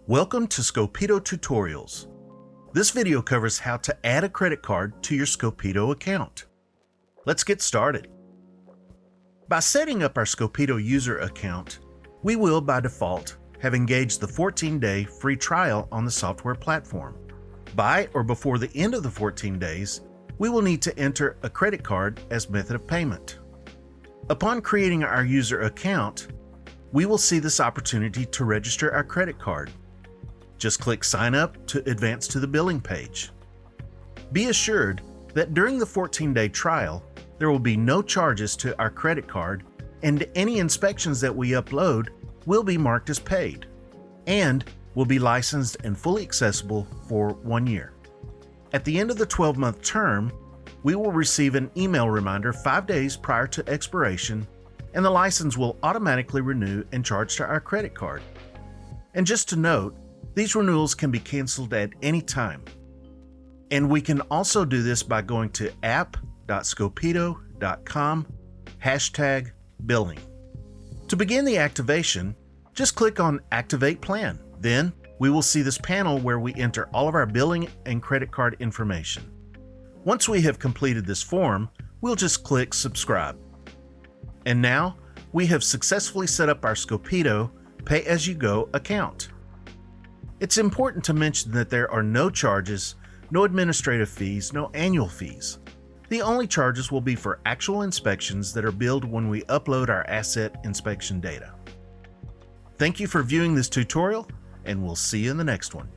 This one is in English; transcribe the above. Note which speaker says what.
Speaker 1: Welcome to Scopito Tutorials. This video covers how to add a credit card to your Scopito account. Let's get started. By setting up our Scopito user account, we will by default have engaged the 14-day free trial on the software platform. By or before the end of the 14 days, we will need to enter a credit card as method of payment. Upon creating our user account, we will see this opportunity to register our credit card. Just click Sign Up to advance to the billing page. Be assured that during the 14-day trial, there will be no charges to our credit card, and any inspections that we upload will be marked as paid and will be licensed and fully accessible for 1 year. At the end of the 12-month term, we will receive an email reminder 5 days prior to expiration, and the license will automatically renew and charge to our credit card. And just to note, these renewals can be canceled at any time. And we can also do this by going to app.scopito.com/billing. To begin the activation, just click on Activate Plan. Then we will see this panel where we enter all of our billing and credit card information. Once we have completed this form, we'll just click Subscribe. And now we have successfully set up our Scopito pay-as-you-go account. It's important to mention that there are no charges, no administrative fees, no annual fees. The only charges will be for actual inspections that are billed when we upload our asset inspection data. Thank you for viewing this tutorial, and we'll see you in the next one.